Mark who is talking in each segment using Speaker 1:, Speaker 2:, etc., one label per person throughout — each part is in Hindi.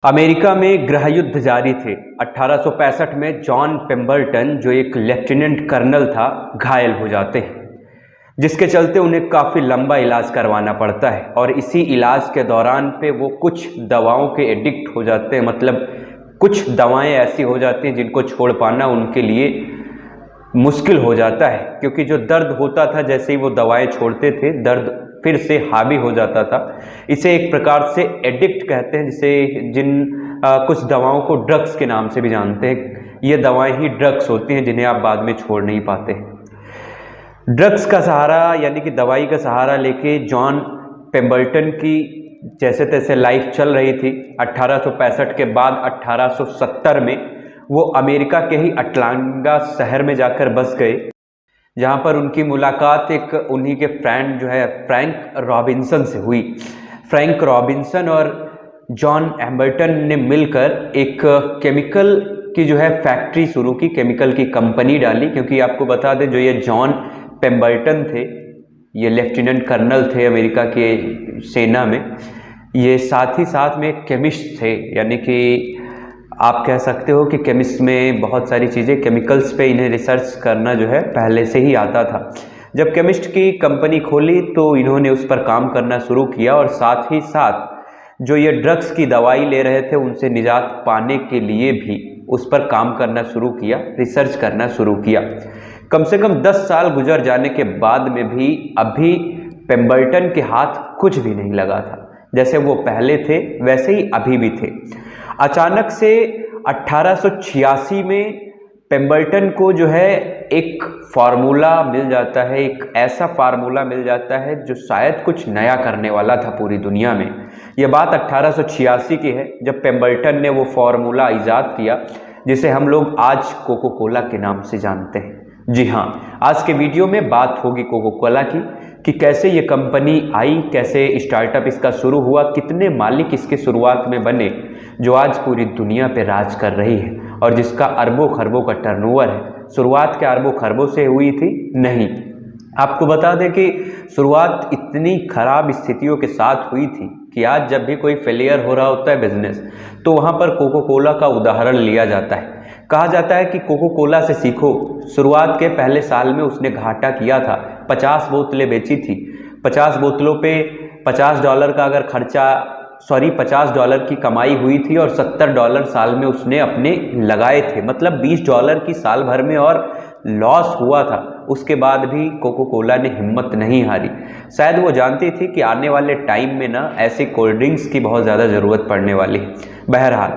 Speaker 1: अमेरिका में गृह युद्ध जारी थे। 1865 में जॉन पेम्बरटन, जो एक लेफ्टिनेंट कर्नल था, घायल हो जाते हैं, जिसके चलते उन्हें काफ़ी लंबा इलाज करवाना पड़ता है। और इसी इलाज के दौरान पे वो कुछ दवाओं के एडिक्ट हो जाते हैं। मतलब कुछ दवाएं ऐसी हो जाती हैं जिनको छोड़ पाना उनके लिए मुश्किल हो जाता है, क्योंकि जो दर्द होता था जैसे ही वो दवाएं छोड़ते थे, दर्द फिर से हावी हो जाता था। इसे एक प्रकार से एडिक्ट कहते हैं, कुछ दवाओं को ड्रग्स के नाम से भी जानते हैं। ये दवाएं ही ड्रग्स होती हैं जिन्हें आप बाद में छोड़ नहीं पाते। ड्रग्स का सहारा यानी कि दवाई का सहारा लेके जॉन पेम्बरटन की जैसे तैसे लाइफ चल रही थी। 1865 के बाद 1870 में वो अमेरिका के ही अटलांटा शहर में जाकर बस गए, जहाँ पर उनकी मुलाकात एक उन्हीं के फ्रेंड जो है फ्रैंक रॉबिन्सन से हुई। फ्रैंक रॉबिन्सन और जॉन पेम्बरटन ने मिलकर एक केमिकल की जो है फैक्ट्री शुरू की, केमिकल की कंपनी डाली। क्योंकि आपको बता दें, जो ये जॉन पेम्बरटन थे, ये लेफ्टिनेंट कर्नल थे अमेरिका के सेना में। ये साथ ही साथ में केमिस्ट थे, यानी कि आप कह सकते हो कि केमिस्ट में बहुत सारी चीज़ें, केमिकल्स पे इन्हें रिसर्च करना जो है पहले से ही आता था। जब केमिस्ट की कंपनी खोली तो इन्होंने उस पर काम करना शुरू किया, और साथ ही साथ जो ये ड्रग्स की दवाई ले रहे थे उनसे निजात पाने के लिए भी उस पर काम करना शुरू किया, रिसर्च करना शुरू किया। कम से कम 10 साल गुजर जाने के बाद में भी अभी पेम्बरटन के हाथ कुछ भी नहीं लगा था। जैसे वो पहले थे वैसे ही अभी भी थे। अचानक से 1886 में पेम्बरटन को जो है एक फार्मूला मिल जाता है, एक ऐसा फार्मूला मिल जाता है जो शायद कुछ नया करने वाला था पूरी दुनिया में। ये बात 1886 की है, जब पेम्बरटन ने वो फार्मूला ईजाद किया जिसे हम लोग आज कोको कोला के नाम से जानते हैं। जी हाँ, आज के वीडियो में बात होगी कोको कोला की, कि कैसे ये कंपनी आई, कैसे स्टार्टअप इसका शुरू हुआ, कितने मालिक इसके शुरुआत में बने, जो आज पूरी दुनिया पे राज कर रही है और जिसका अरबों खरबों का टर्नओवर है। शुरुआत के अरबों खरबों से हुई थी? नहीं। आपको बता दें कि शुरुआत इतनी खराब स्थितियों के साथ हुई थी कि आज जब भी कोई फेलियर हो रहा होता है बिजनेस, तो वहाँ पर कोको कोला का उदाहरण लिया जाता है। कहा जाता है कि कोको कोला से सीखो। शुरुआत के पहले साल में उसने घाटा किया था, 50 बोतलें बेची थी। 50 बोतलों पे $50 का अगर $50 की कमाई हुई थी, और $70 साल में उसने अपने लगाए थे। मतलब $20 की साल भर में और लॉस हुआ था। उसके बाद भी कोको कोला ने हिम्मत नहीं हारी। शायद वो जानती थी कि आने वाले टाइम में ना ऐसे कोल्ड ड्रिंक्स की बहुत ज़्यादा ज़रूरत पड़ने वाली है। बहरहाल,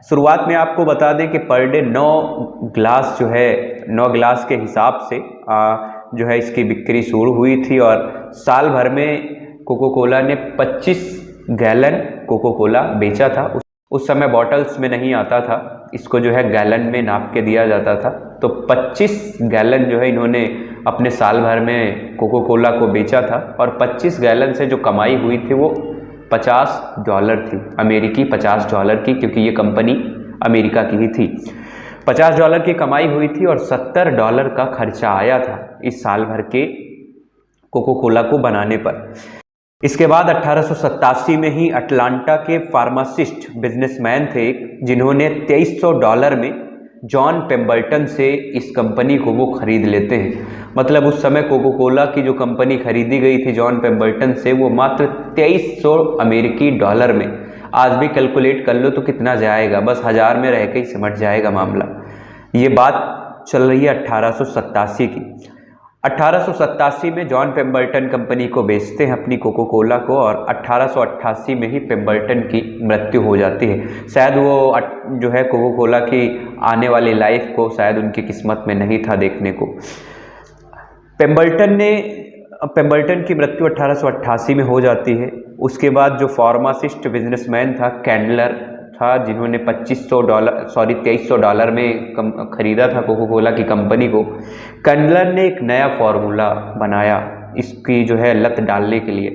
Speaker 1: शुरुआत में आपको बता दें कि पर डे 9 गिलास जो है, 9 गिलास के हिसाब से जो है इसकी बिक्री शुरू हुई थी। और साल भर में कोको कोला ने 25 गैलन कोको कोला बेचा था। उस समय बॉटल्स में नहीं आता था, इसको जो है गैलन में नाप के दिया जाता था। तो 25 गैलन जो है इन्होंने अपने साल भर में कोको कोला को बेचा था। और 25 गैलन से जो कमाई हुई थी वो $50 थी, अमेरिकी $50 की, क्योंकि ये कंपनी अमेरिका की ही थी। $50 की कमाई हुई थी और $70 का खर्चा आया था इस साल भर के कोको कोला को बनाने पर। इसके बाद 1887 में ही अटलांटा के फार्मासिस्ट बिजनेसमैन थे, जिन्होंने $2300 में जॉन पेम्बरटन से इस कंपनी को वो खरीद लेते हैं। मतलब उस समय कोको कोला की जो कंपनी खरीदी गई थी जॉन पेम्बरटन से, वो मात्र 2300 अमेरिकी डॉलर में। आज भी कैलकुलेट कर लो तो कितना जाएगा, बस 1000 में रह के ही सिमट जाएगा मामला। ये बात चल रही है 1887 की। 1887 में जॉन पेम्बरटन कंपनी को बेचते हैं अपनी कोको कोला को, और 1888 में ही पेम्बरटन की मृत्यु हो जाती है। शायद वो जो है कोको कोला की आने वाली लाइफ को शायद उनकी किस्मत में नहीं था देखने को। पेम्बरटन की मृत्यु 1888 में हो जाती है। उसके बाद जो फार्मासिस्ट बिजनेसमैन था, कैंडलर था, जिन्होंने $2300 में खरीदा था कोको कोला की कंपनी को। कैंडलर ने एक नया फार्मूला बनाया इसकी जो है लत डालने के लिए।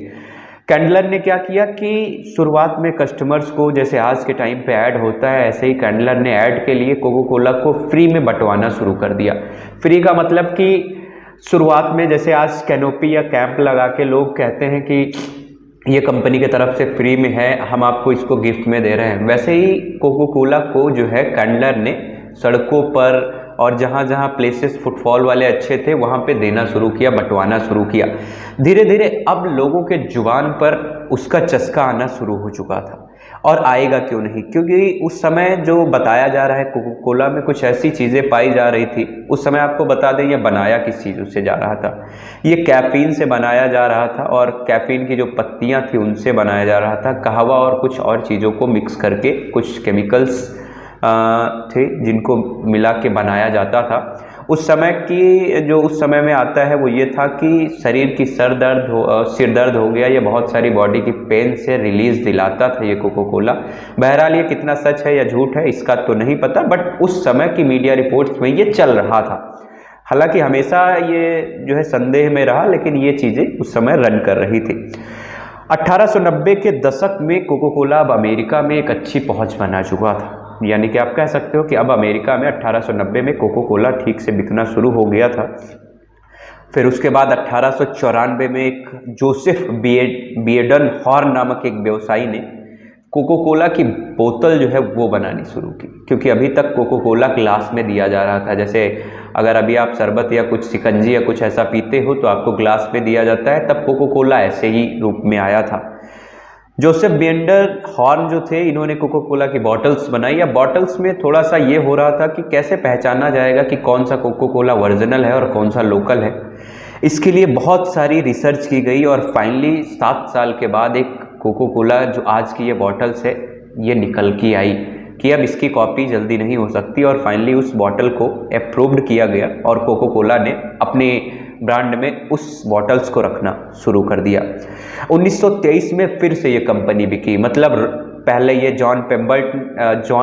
Speaker 1: कैंडलर ने क्या किया कि शुरुआत में कस्टमर्स को जैसे आज के टाइम पे ऐड होता है, ऐसे ही कैंडलर ने ऐड के लिए कोको कोला को फ्री में बंटवाना शुरू कर दिया। फ्री का मतलब कि शुरुआत में जैसे आज कैनोपी या कैंप लगा के लोग कहते हैं कि ये कंपनी की तरफ से फ्री में है, हम आपको इसको गिफ्ट में दे रहे हैं। वैसे ही कोको कोला को जो है कैंडलर ने सड़कों पर और जहाँ जहाँ प्लेसेस फुटफॉल वाले अच्छे थे वहाँ पे देना शुरू किया, बंटवाना शुरू किया। धीरे धीरे अब लोगों के जुबान पर उसका चस्का आना शुरू हो चुका था, और आएगा क्यों नहीं, क्योंकि उस समय जो बताया जा रहा है कोको कोला में कुछ ऐसी चीज़ें पाई जा रही थी। उस समय आपको बता दें ये बनाया किस चीज़ से जा रहा था, ये कैफीन से बनाया जा रहा था, और कैफीन की जो पत्तियां थी उनसे बनाया जा रहा था। कहवा और कुछ और चीज़ों को मिक्स करके कुछ केमिकल्स थे जिनको मिला के बनाया जाता था। उस समय की जो उस समय में आता है वो ये था कि शरीर की सिर दर्द हो गया, ये बहुत सारी बॉडी की पेन से रिलीज दिलाता था ये कोको कोला। बहरहाल ये कितना सच है या झूठ है इसका तो नहीं पता, बट उस समय की मीडिया रिपोर्ट्स में ये चल रहा था। हालांकि हमेशा ये जो है संदेह में रहा, लेकिन ये चीज़ें उस समय रन कर रही थी। 1890 के दशक में कोको कोला अब अमेरिका में एक अच्छी पहुंच बना चुका था, यानी कि आप कह सकते हो कि अब अमेरिका में 1890 में कोको कोला ठीक से बिकना शुरू हो गया था। फिर उसके बाद 1894 में एक जोसेफ बिएडन हॉर्न नामक एक व्यवसायी ने कोको कोला की बोतल जो है वो बनानी शुरू की, क्योंकि अभी तक कोको कोला ग्लास में दिया जा रहा था। जैसे अगर अभी आप शरबत या कुछ शिकंजी या कुछ ऐसा पीते हो तो आपको ग्लास में दिया जाता है, तब कोको कोला ऐसे ही रूप में आया था। जोसेफ बिएडन हॉर्न जो थे इन्होंने कोको कोला की बॉटल्स बनाई। या बॉटल्स में थोड़ा सा ये हो रहा था कि कैसे पहचाना जाएगा कि कौन सा कोको कोला ओरिजिनल है और कौन सा लोकल है। इसके लिए बहुत सारी रिसर्च की गई और फाइनली 7 साल के बाद एक कोको कोला जो आज की ये बॉटल्स है ये निकल के आई कि अब इसकी कॉपी जल्दी नहीं हो सकती, और फाइनली उस बॉटल को अप्रूव्ड किया गया और कोको कोला ने अपने ब्रांड में उस बॉटल्स को रखना शुरू कर दिया। 1923 में फिर से ये कंपनी बिकी, मतलब पहले ये जॉन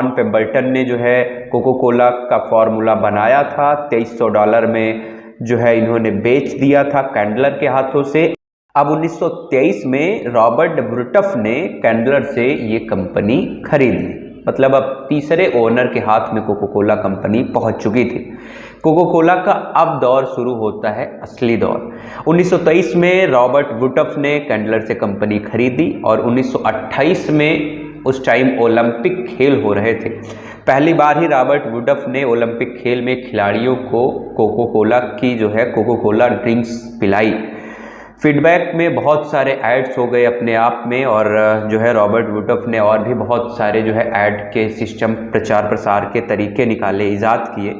Speaker 1: पेम्बल्टन ने जो है कोको कोला का फॉर्मूला बनाया था, $2300 में जो है इन्होंने बेच दिया था कैंडलर के हाथों से। अब 1923 में रॉबर्ट वुडफ ने कैंडलर से ये कंपनी खरीद ली, मतलब अब तीसरे ओनर के हाथ में कोको कोला कंपनी पहुंच चुकी थी। कोको कोला का अब दौर शुरू होता है, असली दौर। 1923 में रॉबर्ट वुडफ ने कैंडलर से कंपनी खरीदी और 1928 में उस टाइम ओलंपिक खेल हो रहे थे। पहली बार ही रॉबर्ट वुडफ ने ओलंपिक खेल में खिलाड़ियों को कोको कोला की जो है कोको कोला ड्रिंक्स पिलाई। फीडबैक में बहुत सारे एड्स हो गए अपने आप में, और जो है रॉबर्ट वुडफ ने और भी बहुत सारे जो है ऐड के सिस्टम, प्रचार प्रसार के तरीके निकाले, ईजाद किए,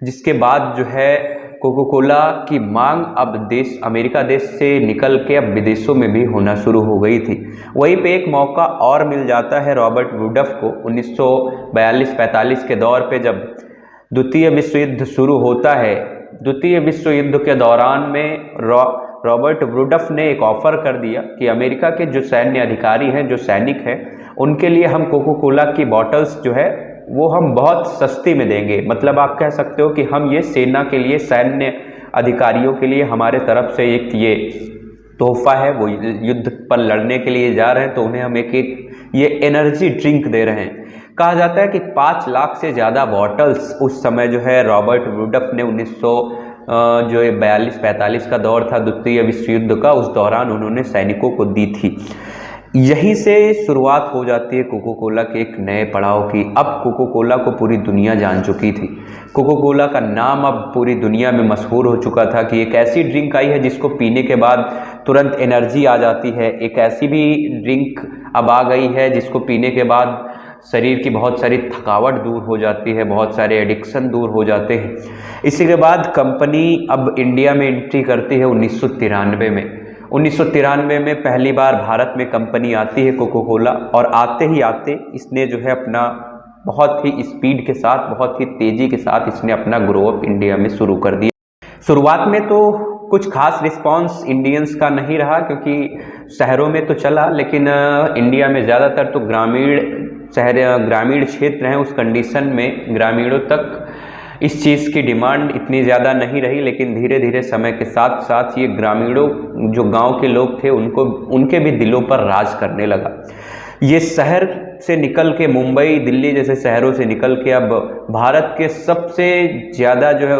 Speaker 1: जिसके बाद जो है कोको कोला की मांग अब अमेरिका देश से निकल के अब विदेशों में भी होना शुरू हो गई थी। वहीं पे एक मौका और मिल जाता है रॉबर्ट वुडफ को 1942-45 के दौर पे, जब द्वितीय विश्व युद्ध शुरू होता है। द्वितीय विश्व युद्ध के दौरान में रॉबर्ट वुडफ ने एक ऑफर कर दिया कि अमेरिका के जो सैन्य अधिकारी हैं, जो सैनिक हैं, उनके लिए हम कोको कोला की बॉटल्स जो है वो हम बहुत सस्ती में देंगे। मतलब आप कह सकते हो कि हम ये सेना के लिए, सैन्य अधिकारियों के लिए हमारे तरफ से एक ये तोहफा है, वो युद्ध पर लड़ने के लिए जा रहे हैं तो उन्हें हम एक ये एनर्जी ड्रिंक दे रहे हैं। कहा जाता है कि 5 लाख से ज़्यादा बॉटल्स उस समय जो है रॉबर्ट वुडफ ने 1942-45 का दौर था द्वितीय विश्व युद्ध का, उस दौरान उन्होंने सैनिकों को दी थी। यहीं से शुरुआत हो जाती है कोको कोला के एक नए पड़ाव की। अब कोको कोला को पूरी दुनिया जान चुकी थी। कोको कोला का नाम अब पूरी दुनिया में मशहूर हो चुका था कि एक ऐसी ड्रिंक आई है जिसको पीने के बाद तुरंत एनर्जी आ जाती है। एक ऐसी भी ड्रिंक अब आ गई है जिसको पीने के बाद शरीर की बहुत सारी थकावट दूर हो जाती है, बहुत सारे एडिक्शन दूर हो जाते हैं। इसी के बाद कंपनी अब इंडिया में एंट्री करती है 1993 में। 1993 में पहली बार भारत में कंपनी आती है कोको कोला, और आते ही आते इसने जो है अपना बहुत ही स्पीड के साथ, बहुत ही तेज़ी के साथ इसने अपना ग्रो अप इंडिया में शुरू कर दिया। शुरुआत में तो कुछ खास रिस्पांस इंडियंस का नहीं रहा, क्योंकि शहरों में तो चला, लेकिन इंडिया में ज़्यादातर तो ग्रामीण क्षेत्र हैं। उस कंडीशन में ग्रामीणों तक इस चीज़ की डिमांड इतनी ज़्यादा नहीं रही, लेकिन धीरे धीरे समय के साथ साथ ये ग्रामीणों, जो गांव के लोग थे, उनके भी दिलों पर राज करने लगा। ये शहर से निकल के मुंबई, दिल्ली जैसे शहरों से निकल के अब भारत के सबसे ज़्यादा जो है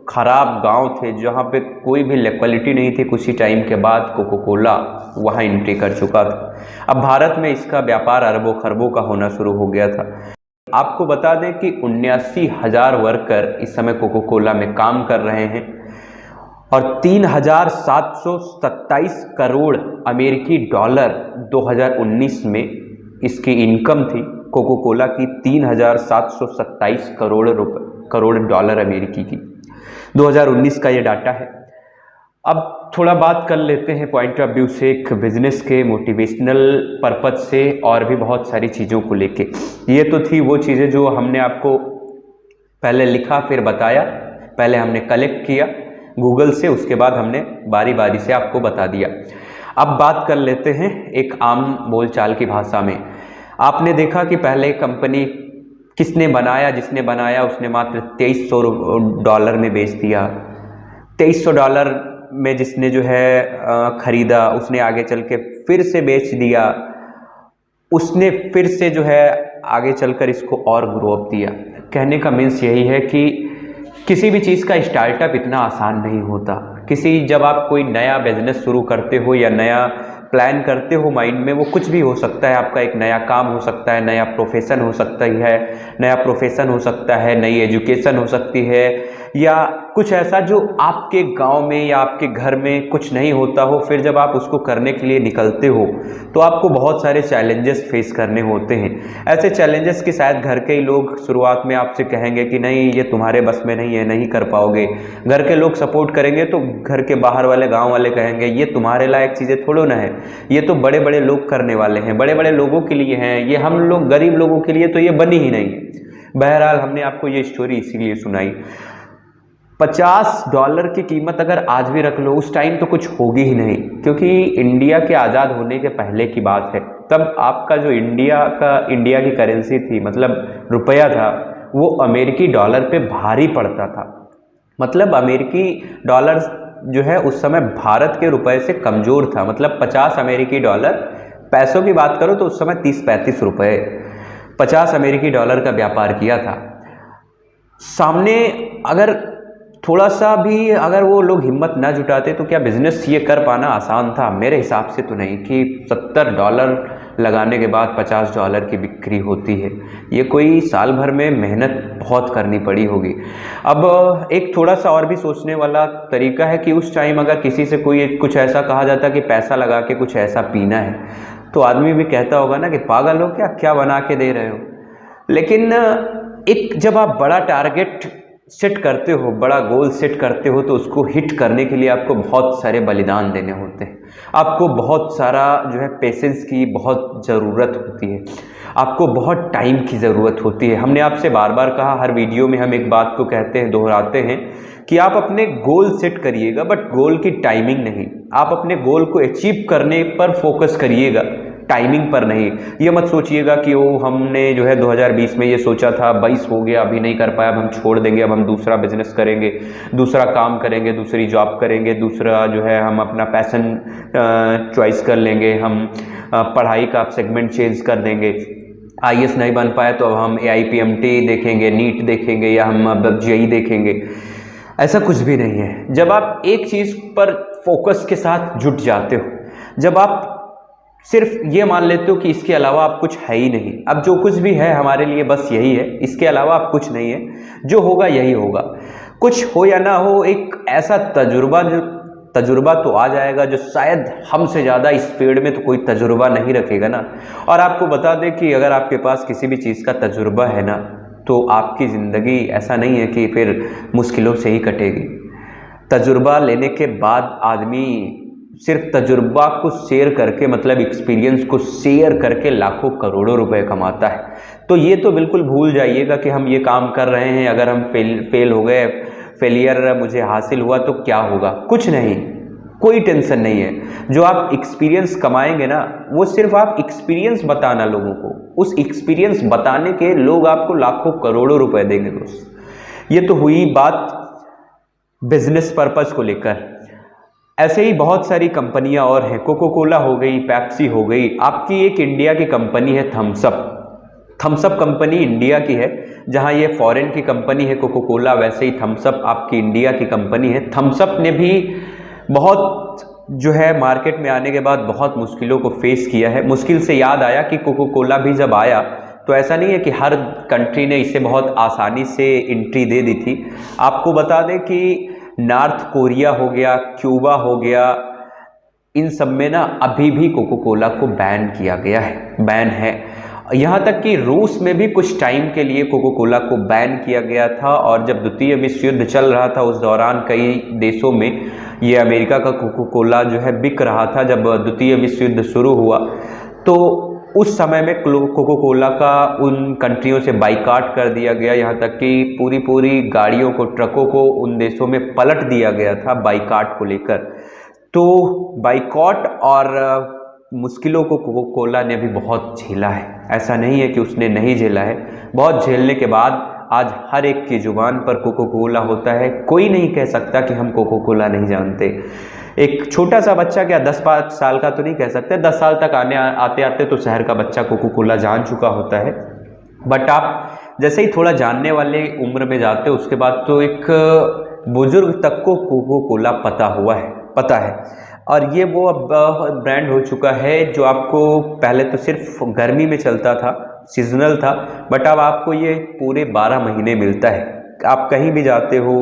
Speaker 1: ख़राब गांव थे जहां पे कोई भी लोकेलिटी नहीं थी, कुछ ही टाइम के बाद कोको कोला वहां एंट्री कर चुका था। अब भारत में इसका व्यापार अरबों खरबों का होना शुरू हो गया था। आपको बता दें कि 79,000 वर्कर इस समय कोको कोला में काम कर रहे हैं और 3,727 करोड़ अमेरिकी डॉलर 2019 में इसकी इनकम थी। कोको कोला की 3,727 करोड़ डॉलर अमेरिकी की 2019 का ये डाटा है। अब थोड़ा बात कर लेते हैं पॉइंट ऑफ व्यू से, एक बिजनेस के मोटिवेशनल पर्पज से और भी बहुत सारी चीज़ों को लेके। ये तो थी वो चीज़ें जो हमने आपको पहले लिखा फिर बताया, पहले हमने कलेक्ट किया गूगल से, उसके बाद हमने बारी बारी से आपको बता दिया। अब बात कर लेते हैं एक आम बोलचाल की भाषा में। आपने देखा कि पहले कंपनी किसने बनाया, जिसने बनाया उसने मात्र $2300 में बेच दिया। $2300 में जिसने जो है ख़रीदा उसने आगे चल के फिर से बेच दिया, उसने फिर से जो है आगे चलकर इसको और ग्रो अप दिया। कहने का मीन्स यही है कि किसी भी चीज़ का स्टार्टअप इतना आसान नहीं होता। जब आप कोई नया बिजनेस शुरू करते हो या नया प्लान करते हो माइंड में, वो कुछ भी हो सकता है। आपका एक नया काम हो सकता है, नया प्रोफेशन हो सकता है, नई एजुकेशन हो सकती है, या कुछ ऐसा जो आपके गांव में या आपके घर में कुछ नहीं होता हो। फिर जब आप उसको करने के लिए निकलते हो तो आपको बहुत सारे चैलेंजेस फेस करने होते हैं। ऐसे चैलेंजेस के शायद घर के ही लोग शुरुआत में आपसे कहेंगे कि नहीं ये तुम्हारे बस में नहीं है, नहीं कर पाओगे। घर के लोग सपोर्ट करेंगे तो घर के बाहर वाले गाँव वाले कहेंगे ये तुम्हारे लायक चीज़ें थोड़ो ना है, ये तो बड़े बड़े लोग करने वाले हैं, बड़े बड़े लोगों के लिए हैं, ये हम लोग गरीब लोगों के लिए तो ये बनी ही नहीं है। बहरहाल हमने आपको ये स्टोरी इसीलिए सुनाई। $50 की कीमत अगर आज भी रख लो उस टाइम तो कुछ होगी ही नहीं, क्योंकि इंडिया के आज़ाद होने के पहले की बात है। तब आपका जो इंडिया की करेंसी थी, मतलब रुपया था, वो अमेरिकी डॉलर पे भारी पड़ता था। मतलब अमेरिकी डॉलर जो है उस समय भारत के रुपए से कमज़ोर था। मतलब 50 अमेरिकी डॉलर, पैसों की बात करो तो उस समय 30-35 रुपये 50 अमेरिकी डॉलर का व्यापार किया था। सामने अगर थोड़ा सा भी अगर वो लोग हिम्मत ना जुटाते तो क्या बिजनेस ये कर पाना आसान था? मेरे हिसाब से तो नहीं कि $70 लगाने के बाद $50 की बिक्री होती है। ये कोई साल भर में मेहनत बहुत करनी पड़ी होगी। अब एक थोड़ा सा और भी सोचने वाला तरीका है कि उस टाइम अगर किसी से कोई कुछ ऐसा कहा जाता कि पैसा लगा के कुछ ऐसा पीना है, तो आदमी भी कहता होगा ना कि पागल हो क्या बना के दे रहे हो। लेकिन एक जब आप बड़ा टारगेट सेट करते हो, बड़ा गोल सेट करते हो, तो उसको हिट करने के लिए आपको बहुत सारे बलिदान देने होते हैं। आपको बहुत सारा जो है पेशेंस की बहुत ज़रूरत होती है, आपको बहुत टाइम की ज़रूरत होती है। हमने आपसे बार बार कहा, हर वीडियो में हम एक बात को कहते हैं, दोहराते हैं कि आप अपने गोल सेट करिएगा, बट गोल की टाइमिंग नहीं। आप अपने गोल को अचीव करने पर फोकस करिएगा, टाइमिंग पर नहीं। ये मत सोचिएगा कि वो हमने जो है 2020 में ये सोचा था, 22 हो गया अभी नहीं कर पाया, अब हम छोड़ देंगे, अब हम दूसरा बिजनेस करेंगे, दूसरा काम करेंगे, दूसरी जॉब करेंगे, दूसरा जो है हम अपना पैशन चॉइस कर लेंगे, हम पढ़ाई का सेगमेंट चेंज कर देंगे। IAS नहीं बन पाए तो अब हम AIPMT देखेंगे, नीट देखेंगे, या हम अब JEE देखेंगे। ऐसा कुछ भी नहीं है। जब आप एक चीज़ पर फोकस के साथ जुट जाते हो, जब आप सिर्फ ये मान लेते हो कि इसके अलावा आप कुछ है ही नहीं, अब जो कुछ भी है हमारे लिए बस यही है, इसके अलावा आप कुछ नहीं है, जो होगा यही होगा। कुछ हो या ना हो, एक ऐसा तजुर्बा तो आ जाएगा जो शायद हमसे ज़्यादा इस फील्ड में तो कोई तजुर्बा नहीं रखेगा ना। और आपको बता दें कि अगर आपके पास किसी भी चीज़ का तजुर्बा है ना, तो आपकी ज़िंदगी ऐसा नहीं है कि फिर मुश्किलों से ही कटेगी। तजुर्बा लेने के बाद आदमी सिर्फ तजुर्बा को शेयर करके, मतलब एक्सपीरियंस को शेयर करके लाखों करोड़ों रुपए कमाता है। तो ये तो बिल्कुल भूल जाइएगा कि हम ये काम कर रहे हैं, अगर हम फेल हो गए, फेलियर मुझे हासिल हुआ तो क्या होगा? कुछ नहीं, कोई टेंशन नहीं है। जो आप एक्सपीरियंस कमाएंगे ना, वो सिर्फ आप एक्सपीरियंस बताना लोगों को, उस एक्सपीरियंस बताने के लोग आपको लाखों करोड़ों रुपए देंगे दोस्त। ये तो हुई बात बिजनेस पर्पस को लेकर। ऐसे ही बहुत सारी कंपनियां और हैं, कोको कोला हो गई, पेप्सी हो गई, आपकी एक इंडिया की कंपनी है Thums Up. Thums Up company India की है, जहां ये फॉरेन की कंपनी है कोको कोला, वैसे ही थम्स अप आपकी इंडिया की कंपनी है। थम्स अप ने भी बहुत जो है मार्केट में आने के बाद बहुत मुश्किलों को फेस किया है। मुश्किल से याद आया कि कोको कोला भी जब आया तो ऐसा नहीं है कि हर कंट्री ने इसे बहुत आसानी से एंट्री दे दी थी। आपको बता दें कि नॉर्थ कोरिया हो गया, क्यूबा हो गया, इन सब में ना अभी भी कोको कोला को बैन किया गया है, बैन है। यहाँ तक कि रूस में भी कुछ टाइम के लिए कोको कोला को बैन किया गया था, और जब द्वितीय विश्व युद्ध चल रहा था उस दौरान कई देशों में ये अमेरिका का कोको कोला जो है बिक रहा था। जब द्वितीय विश्व युद्ध शुरू हुआ तो उस समय में कोको कोला का उन कंट्रियों से बाइकाट कर दिया गया, यहाँ तक कि पूरी गाड़ियों को, ट्रकों को उन देशों में पलट दिया गया था बाइकाट को लेकर। तो बाइकॉट और मुश्किलों को कोको कोला ने भी बहुत झेला है, ऐसा नहीं है कि उसने नहीं झेला है। बहुत झेलने के बाद आज हर एक की जुबान पर कोको कोला होता है। कोई नहीं कह सकता कि हम कोको कोला नहीं जानते। एक छोटा सा बच्चा, क्या 10-5 साल का तो नहीं कह सकते, 10 साल तक आते आते तो शहर का बच्चा कोको कोला जान चुका होता है। बट आप जैसे ही थोड़ा जानने वाले उम्र में जाते हो उसके बाद तो एक बुजुर्ग तक को कोको कोला पता है। और ये वो अब ब्रांड हो चुका है जो आपको पहले तो सिर्फ गर्मी में चलता था, सीजनल था, बट अब आपको ये पूरे 12 महीने मिलता है। आप कहीं भी जाते हो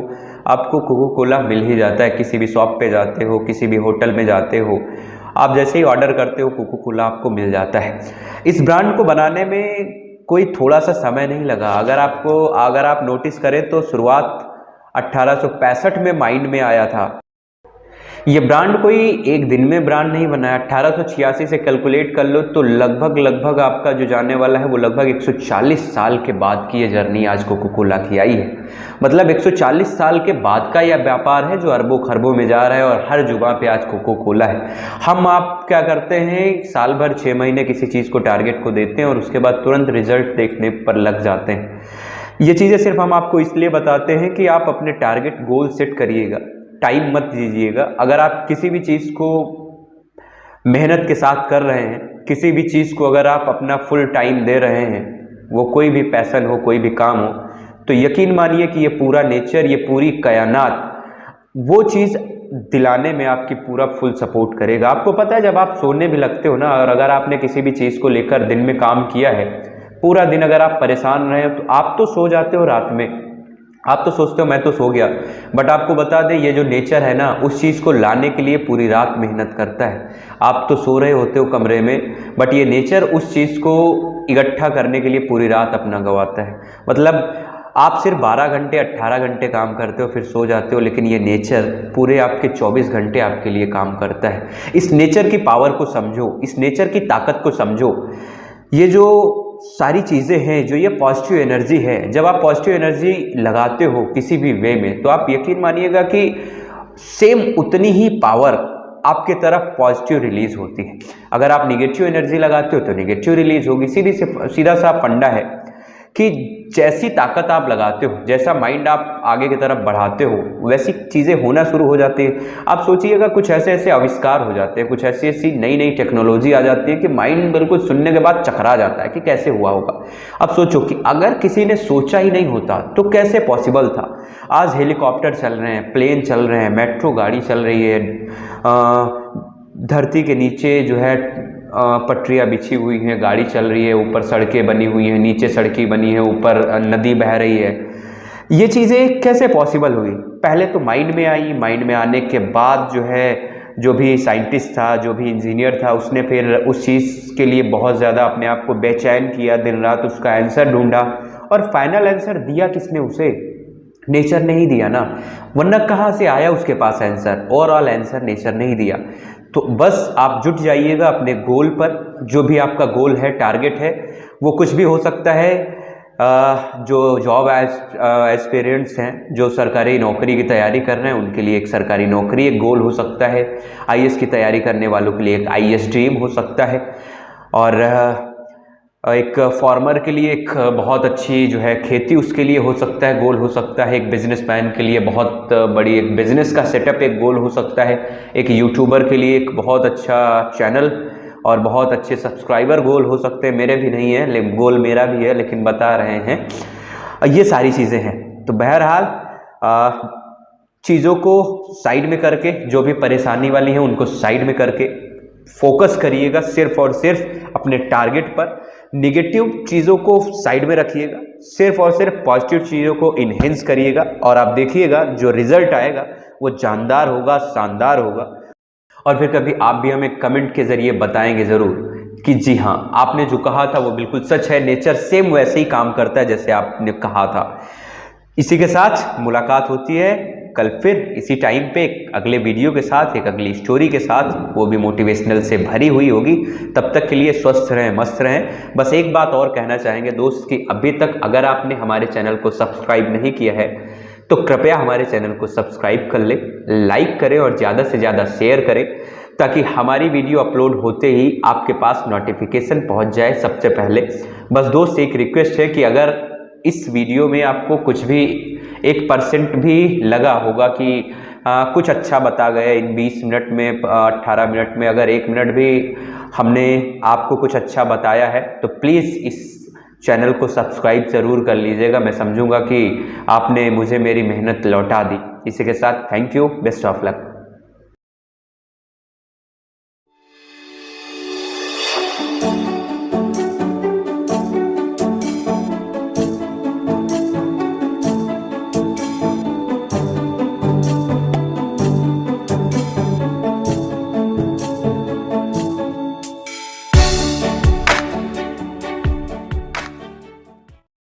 Speaker 1: आपको कोको कोला मिल ही जाता है। किसी भी शॉप पे जाते हो, किसी भी होटल में जाते हो, आप जैसे ही ऑर्डर करते हो कोको कोला आपको मिल जाता है। इस ब्रांड को बनाने में कोई थोड़ा सा समय नहीं लगा। अगर आप नोटिस करें तो शुरुआत 1865 में माइंड में आया था। ये ब्रांड कोई एक दिन में ब्रांड नहीं बनाया। 1886 से कैलकुलेट कर लो तो लगभग आपका जो जाने वाला है वो लगभग 140 साल के बाद की ये जर्नी आज कोको कोला की आई है। मतलब 140 साल के बाद का यह व्यापार है जो अरबों खरबों में जा रहा है, और हर जुबान पे आज कोको कोला है। आप क्या करते हैं, साल भर 6 महीने किसी चीज़ को टारगेट को देते हैं और उसके बाद तुरंत रिजल्ट देखने पर लग जाते हैं। ये चीज़ें सिर्फ हम आपको इसलिए बताते हैं कि आप अपने टारगेट गोल सेट करिएगा, टाइम मत दीजिएगा। अगर आप किसी भी चीज़ को मेहनत के साथ कर रहे हैं, किसी भी चीज़ को अगर आप अपना फुल टाइम दे रहे हैं, वो कोई भी पैशन हो, कोई भी काम हो, तो यकीन मानिए कि ये पूरा नेचर, ये पूरी कायनात वो चीज़ दिलाने में आपकी पूरा फुल सपोर्ट करेगा। आपको पता है जब आप सोने भी लगते हो ना, और अगर आपने किसी भी चीज़ को लेकर दिन में काम किया है, पूरा दिन अगर आप परेशान रहे हो तो आप तो सो जाते हो रात में, आप तो सोचते हो मैं तो सो गया, बट आपको बता दें ये जो नेचर है ना उस चीज़ को लाने के लिए पूरी रात मेहनत करता है। आप तो सो रहे होते हो कमरे में, बट ये नेचर उस चीज़ को इकट्ठा करने के लिए पूरी रात अपना गंवाता है। मतलब आप सिर्फ 12 घंटे 18 घंटे काम करते हो फिर सो जाते हो, लेकिन ये नेचर पूरे आपके 24 घंटे आपके लिए काम करता है। इस नेचर की पावर को समझो, इस नेचर की ताकत को समझो। ये जो सारी चीज़ें हैं, जो ये पॉजिटिव एनर्जी है, जब आप पॉजिटिव एनर्जी लगाते हो किसी भी वे में तो आप यकीन मानिएगा कि सेम उतनी ही पावर आपके तरफ पॉजिटिव रिलीज होती है। अगर आप निगेटिव एनर्जी लगाते हो तो निगेटिव रिलीज होगी। सीधा सा फंडा है कि जैसी ताकत आप लगाते हो, जैसा माइंड आप आगे की तरफ बढ़ाते हो, वैसी चीज़ें होना शुरू हो जाती है। आप सोचिएगा कुछ ऐसे आविष्कार हो जाते हैं, कुछ ऐसी नई टेक्नोलॉजी आ जाती है कि माइंड बिल्कुल सुनने के बाद चकरा जाता है कि कैसे हुआ होगा। अब सोचो कि अगर किसी ने सोचा ही नहीं होता तो कैसे पॉसिबल था। आज हेलीकॉप्टर चल रहे हैं, प्लेन चल रहे हैं, मेट्रो गाड़ी चल रही है, धरती के नीचे जो है पटरियाँ बिछी हुई हैं, गाड़ी चल रही है, ऊपर सड़कें बनी हुई हैं, नीचे सड़कें बनी है, ऊपर नदी बह रही है। ये चीज़ें कैसे पॉसिबल हुई? पहले तो माइंड में आई, माइंड में आने के बाद जो है जो भी साइंटिस्ट था, जो भी इंजीनियर था, उसने फिर उस चीज़ के लिए बहुत ज़्यादा अपने आप को बेचैन किया, दिन रात उसका आंसर ढूंढा, और फाइनल आंसर दिया किसने उसे? नेचर ने ही दिया ना, वरना कहाँ से आया उसके पास आंसर? ओवरऑल आंसर नेचर ने ही दिया। तो बस आप जुट जाइएगा अपने गोल पर, जो भी आपका गोल है, टारगेट है, वो कुछ भी हो सकता है। जो जॉब एस्पिरेंट्स हैं, जो सरकारी नौकरी की तैयारी कर रहे हैं, उनके लिए एक सरकारी नौकरी एक गोल हो सकता है। आईएएस की तैयारी करने वालों के लिए एक आईएएस ड्रीम हो सकता है, और एक फार्मर के लिए एक बहुत अच्छी जो है खेती उसके लिए हो सकता है, गोल हो सकता है। एक बिजनेसमैन के लिए बहुत बड़ी एक बिजनेस का सेटअप एक गोल हो सकता है। एक यूट्यूबर के लिए एक बहुत अच्छा चैनल और बहुत अच्छे सब्सक्राइबर गोल हो सकते हैं, मेरे भी नहीं है लेकिन गोल मेरा भी है, लेकिन बता रहे हैं। ये सारी चीज़ें हैं। तो बहरहाल चीज़ों को साइड में करके, जो भी परेशानी वाली है उनको साइड में करके फोकस करिएगा सिर्फ और सिर्फ अपने टारगेट पर। निगेटिव चीज़ों को साइड में रखिएगा, सिर्फ और सिर्फ पॉजिटिव चीज़ों को इन्हेंस करिएगा, और आप देखिएगा जो रिजल्ट आएगा वो जानदार होगा, शानदार होगा। और फिर कभी आप भी हमें कमेंट के ज़रिए बताएंगे ज़रूर कि जी हाँ, आपने जो कहा था वो बिल्कुल सच है, नेचर सेम वैसे ही काम करता है जैसे आपने कहा था। इसी के साथ मुलाकात होती है कल फिर इसी टाइम पे एक अगले वीडियो के साथ, एक अगली स्टोरी के साथ, वो भी मोटिवेशनल से भरी हुई होगी। तब तक के लिए स्वस्थ रहें, मस्त रहें। बस एक बात और कहना चाहेंगे दोस्त कि अभी तक अगर आपने हमारे चैनल को सब्सक्राइब नहीं किया है तो कृपया हमारे चैनल को सब्सक्राइब कर ले, लाइक करें और ज़्यादा से ज़्यादा शेयर करें, ताकि हमारी वीडियो अपलोड होते ही आपके पास नोटिफिकेशन पहुंच जाए सबसे पहले। बस दोस्त एक रिक्वेस्ट है कि अगर इस वीडियो में आपको कुछ भी 1% भी लगा होगा कि कुछ अच्छा बता गए इन 20 मिनट में, 18 मिनट में, अगर 1 मिनट भी हमने आपको कुछ अच्छा बताया है तो प्लीज़ इस चैनल को सब्सक्राइब ज़रूर कर लीजिएगा। मैं समझूंगा कि आपने मुझे मेरी मेहनत लौटा दी। इसी के साथ thank you, best of luck.